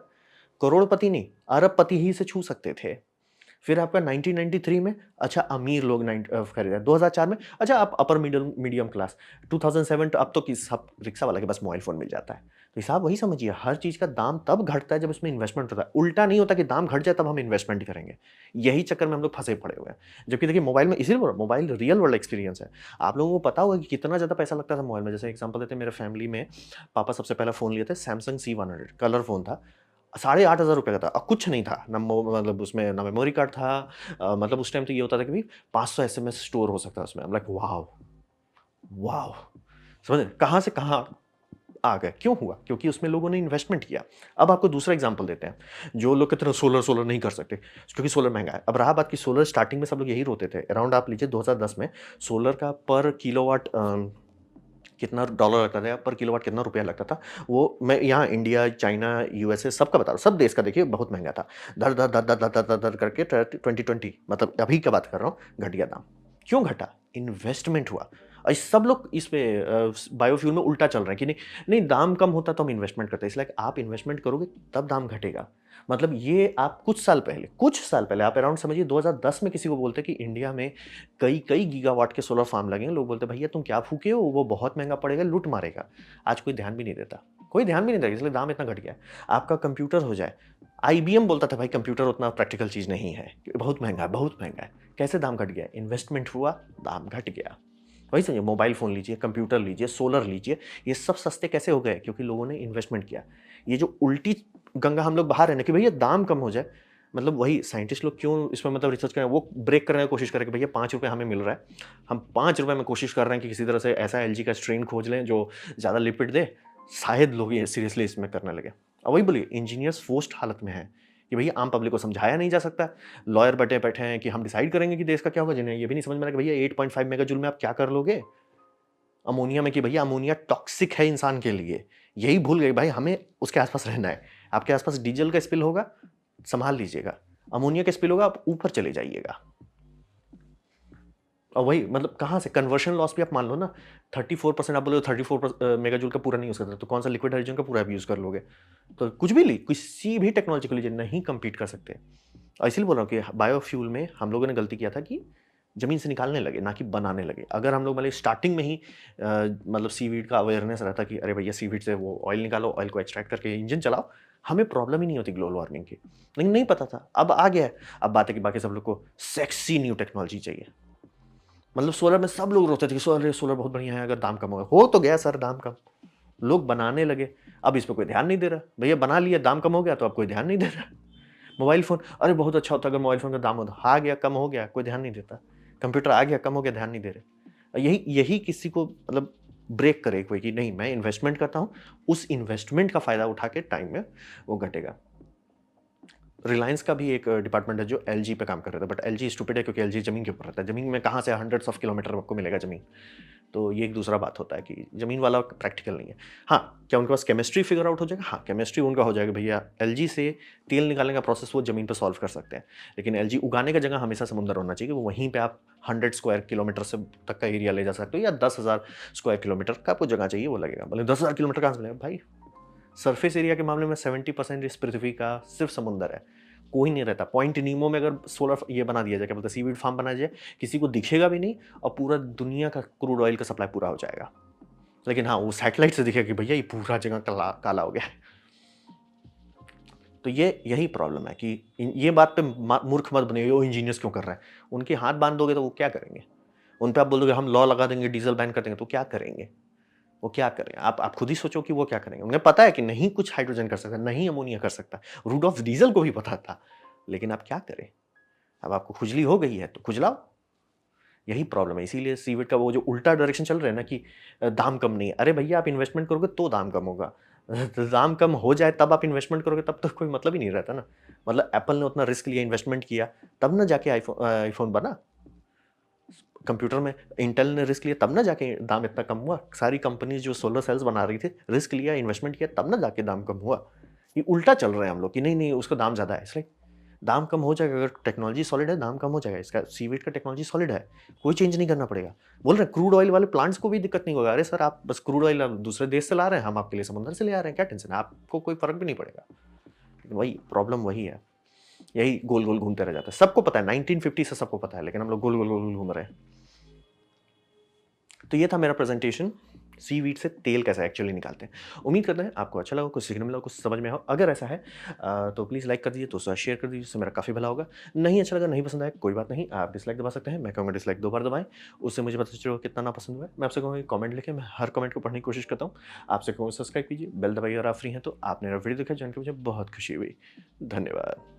करोड़पति नहीं, अरबपति ही इसे छू सकते थे। फिर आपका 1993 में अच्छा अमीर लोग खरीदा, 2004 में अच्छा आप अपर मिडल मीडियम क्लास, 2007 अब तो किस सब रिक्शा वाला के पास मोबाइल फ़ोन मिल जाता है। तो हिसाब वही समझिए, हर चीज़ का दाम तब घटता है जब उसमें इन्वेस्टमेंट होता है। उल्टा नहीं होता कि दाम घट जाए तब हम इन्वेस्टमेंट करेंगे। यही चक्कर में हम लोग फँसे पड़े हुए हैं। जबकि देखिए मोबाइल में, इसीलिए बोल रहा हूँ मोबाइल रियल वर्ल्ड एक्सपीरियंस है। आप लोगों को पता होगा कि कितना ज़्यादा पैसा लगता था मोबाइल में। जैसे एग्ज़ाम्पल देते हैं, मेरे फैमिली में पापा सबसे पहला फ़ोन लिए थे सैमसंग C100 कलर फ़ोन था। 8,500 रुपए का था और कुछ नहीं था, ना मतलब उसमें ना मेमोरी कार्ड था। मतलब उस टाइम तो ये होता था कि भाई 500 एसएमएस स्टोर हो सकता है उसमें। I am like wow! Wow! समझ रहे? कहाँ से कहाँ आ गए। क्यों हुआ? क्योंकि उसमें लोगों ने इन्वेस्टमेंट किया। अब आपको दूसरा एग्ज़ाम्पल देते हैं, जो लोग कहते हैं सोलर सोलर नहीं कर सकते, क्योंकि सोलर महँगा है। अब रहा बात कि सोलर स्टार्टिंग में सब लोग यही रोते थे। अराउंड आप लीजिए 2010 में सोलर का पर किलोवाट कितना डॉलर लगता था या पर किलोवाट कितना रुपया लगता था, वो मैं यहाँ इंडिया, चाइना, यूएसए सबका बता रहा हूँ, सब देश का देखिए बहुत महँगा था। धर, धर, धर, धर, धर, धर, धर, धर करके 2020 मतलब अभी का बात कर रहा हूँ, घट गया दाम। क्यों घटा? इन्वेस्टमेंट हुआ। सब लोग इस पे बायोफ्यूल में उल्टा चल रहे हैं कि नहीं, नहीं दाम कम होता तो हम इन्वेस्टमेंट करते हैं। इसलिए आप इन्वेस्टमेंट करोगे तब दाम घटेगा। मतलब ये आप कुछ साल पहले आप अराउंड समझिए 2010 में किसी को बोलते कि इंडिया में कई गीगावाट के सोलर फार्म लगे हैं, लोग बोलते भैया तुम क्या फूके हो, वो बहुत महंगा पड़ेगा, लूट मारेगा। आज कोई ध्यान भी नहीं देता, कोई ध्यान भी नहीं देता, इसलिए दाम इतना घट गया है। आपका कंप्यूटर हो जाए, आईबीएम बोलता था भाई कंप्यूटर उतना प्रैक्टिकल चीज़ नहीं है, बहुत महंगा है, बहुत महंगा है। कैसे दाम घट गया? इन्वेस्टमेंट हुआ, दाम घट गया। वही समझिए, मोबाइल फ़ोन लीजिए, कंप्यूटर लीजिए, सोलर लीजिए, ये सब सस्ते कैसे हो गए? क्योंकि लोगों ने इन्वेस्टमेंट किया। ये जो उल्टी गंगा हम लोग बहा रहे हैं ना कि भैया दाम कम हो जाए, मतलब वही साइंटिस्ट लोग क्यों इसमें मतलब रिसर्च कर रहे हैं, वो ब्रेक करने की कोशिश कर रहे हैं कि भैया ₹5 हमें मिल रहा है, हम ₹5 में कोशिश कर रहे हैं कि किसी तरह से ऐसा एलजी का स्ट्रेन खोज लें जो ज़्यादा लिपिड दे, शायद लोग ये सीरियसली इसमें करने लगे। और वही बोलिए इंजीनियर्स फोर्स्ड हालत में हैं कि भैया आम पब्लिक को समझाया नहीं जा सकता, लॉयर बैठे-बैठे हैं कि हम डिसाइड करेंगे कि देश का क्या होगा, जिन्हें ये भी नहीं समझ में आ रहा कि भैया 8.5 मेगाजूल में आप क्या कर लोगे? अमोनिया में कि भैया अमोनिया टॉक्सिक है इंसान के लिए। यही भूल गए भाई, हमें उसके आस-पास रहना है। आपके आस-पास डीज़ल का स्पिल होगा, सँभाल लीजिएगा। अमोनिया का स्पिल होगा, आप ऊपर चले जाइएगा। और वही मतलब कहाँ से कन्वर्शन लॉस भी आप मान लो ना, 34% आप बोले 34 मेगाजूल का पूरा नहीं यूज़ करते, तो कौन सा लिक्विड हाइड्रोजन का पूरा भी यूज़ कर लोगे? तो कुछ भी किसी भी टेक्नोलॉजी को लीजिए, नहीं कम्पीट कर सकते। और इसीलिए बोल रहा हूँ कि बायोफ्यूल में हम लोगों ने गलती किया था कि ज़मीन से निकालने लगे, ना कि बनाने लगे। अगर हम लोग मतलब स्टार्टिंग में ही मतलब सीवीड का अवेयरनेस रहता कि अरे भैया सीवीड से वो ऑयल निकालो, ऑयल को एक्सट्रैक्ट करके इंजन चलाओ, हमें प्रॉब्लम ही नहीं होती ग्लोबल वार्मिंग की। लेकिन नहीं पता था, अब आ गया है। अब बात है कि बाकी सब लोग को सेक्सी न्यू टेक्नोलॉजी चाहिए। मतलब सोलर में सब लोग रोते थे कि सोलर सोलर बहुत बढ़िया है, अगर दाम कम होगा। हो तो गया सर दाम कम, लोग बनाने लगे, अब इस पे कोई ध्यान नहीं दे रहा। भैया बना लिया, दाम कम हो गया तो अब कोई ध्यान नहीं दे रहा। मोबाइल फ़ोन, अरे बहुत अच्छा होता अगर मोबाइल फ़ोन का दाम होता। आ गया, कम हो गया, कोई ध्यान नहीं देता। कंप्यूटर आ गया, कम हो गया, ध्यान नहीं दे रहे। यही यही किसी को मतलब ब्रेक करे कोई कि नहीं मैं इन्वेस्टमेंट करता हूँ, उस इन्वेस्टमेंट का फ़ायदा उठा के टाइम में वो घटेगा। रिलायंस का भी एक डिपार्टमेंट है जो एलजी पे काम कर रहा था, बट एलजी स्टूपिड है क्योंकि एलजी ज़मीन के ऊपर रहता है। ज़मीन में कहाँ से हंड्रेड्स ऑफ किलोमीटर आपको मिलेगा ज़मीन। तो ये एक दूसरा बात होता है कि ज़मीन वाला प्रैक्टिकल नहीं है। हाँ, क्या उनके पास केमिस्ट्री फिगर आउट हो जाएगा? हाँ, केमिस्ट्री उनका हो जाएगा भैया, एलजी से तेल निकालने का प्रोसेस वो ज़मीन पे सॉल्व कर सकते हैं। लेकिन एलजी उगाने का जगह हमेशा समुद्र होना चाहिए, वो वहीं पे आप 100 स्क्वायर किलोमीटर से तक का एरिया ले जा सकते हो या 10,000 स्क्वायर किलोमीटर का आपको जगह चाहिए वो लगेगा। बोले 10,000 किलोमीटर कहाँ से मिलेगा? भाई सरफेस एरिया के मामले में 70% इस पृथ्वी का सिर्फ समुंदर है, कोई नहीं रहता। पॉइंट नीमो में अगर सोलर ये बना दिया जाए, क्या बोलते हैं सीवीड फार्म बनाया जाए, किसी को दिखेगा भी नहीं और पूरा दुनिया का क्रूड ऑयल का सप्लाई पूरा हो जाएगा। लेकिन हाँ, वो सैटेलाइट से दिखेगा कि भैया ये पूरा जगह काला हो गया है। तो ये यही प्रॉब्लम है कि ये बात पे मूर्ख मत बनिए, वो इंजीनियर्स क्यों कर रहा है? उनके हाथ बांध दोगे तो वो क्या करेंगे? उन पे आप बोल दोगे हम लॉ लगा देंगे, डीजल बैन कर देंगे, तो क्या करेंगे? वो क्या करें? आप खुद ही सोचो कि वो क्या करेंगे? उन्हें पता है कि नहीं कुछ हाइड्रोजन कर सकता, नहीं अमोनिया कर सकता। रूडोल्फ डीजल को भी पता था, लेकिन आप क्या करें? अब आपको खुजली हो गई है तो खुजलाओ। यही प्रॉब्लम है, इसीलिए सीविड का वो जो उल्टा डायरेक्शन चल रहा है ना कि दाम कम नहीं है। अरे भैया आप इन्वेस्टमेंट करोगे तो दाम कम होगा। दाम कम हो जाए तब आप इन्वेस्टमेंट करोगे तब तो कोई मतलब ही नहीं रहता ना। मतलब एप्पल ने उतना रिस्क लिया, इन्वेस्टमेंट किया, तब ना जाके आईफ़ोन बना। कंप्यूटर में इंटेल ने रिस्क लिया तब ना जाके दाम इतना कम हुआ। सारी कंपनीज़ जो सोलर सेल्स बना रही थी, रिस्क लिया, इन्वेस्टमेंट किया तब ना जाके दाम कम हुआ। ये उल्टा चल रहे हैं हम लोग कि नहीं उसका दाम ज़्यादा है, इसलिए दाम कम हो जाएगा। अगर टेक्नोलॉजी सॉलिड है, दाम कम हो जाएगा। इसका सीवीड का टेक्नोलॉजी सॉलिड है, कोई चेंज नहीं करना पड़ेगा। बोल रहे हैं क्रूड ऑयल वाले प्लांट्स को भी दिक्कत नहीं होगा। अरे सर आप बस क्रूड ऑयल आप दूसरे देश से ला रहे हैं, हम आपके लिए समुद्र से ले आ रहे हैं, क्या टेंशन है? आपको कोई फ़र्क भी नहीं पड़ेगा। वही प्रॉब्लम वही है, यही गोल-गोल घूमते रह जाता है। सबको पता है 1950 से सबको पता है, लेकिन हम लोग गोल-गोल घूम रहे हैं। तो ये था मेरा प्रेजेंटेशन, सीवीड से तेल कैसे एक्चुअली निकालते हैं। उम्मीद करते हैं आपको अच्छा लगा, कुछ सीखने मिला, कुछ समझ में आया हो। अगर ऐसा है तो प्लीज़ लाइक कर दीजिए, दोस्तों शेयर कर दीजिए, इससे मेरा काफ़ी भला होगा। नहीं अच्छा लगा, नहीं पसंद आया, कोई बात नहीं, आप डिसलाइक दबा सकते हैं। मैं कहूँगा डिसलाइक 2 बार दबाएँ, उससे मुझे पता चलेगा कितना नापसंद हुआ है। मैं आपसे कहूँगा कि कमेंट लिखें, मैं हर कमेंट को पढ़ने की कोशिश करता हूँ। आपसे कहूँगा सब्सक्राइब कीजिए, बेल दबाइए अगर आप फ्री हैं तो। आपने मेरा वीडियो देखा जान के मुझे बहुत खुशी हुई। धन्यवाद।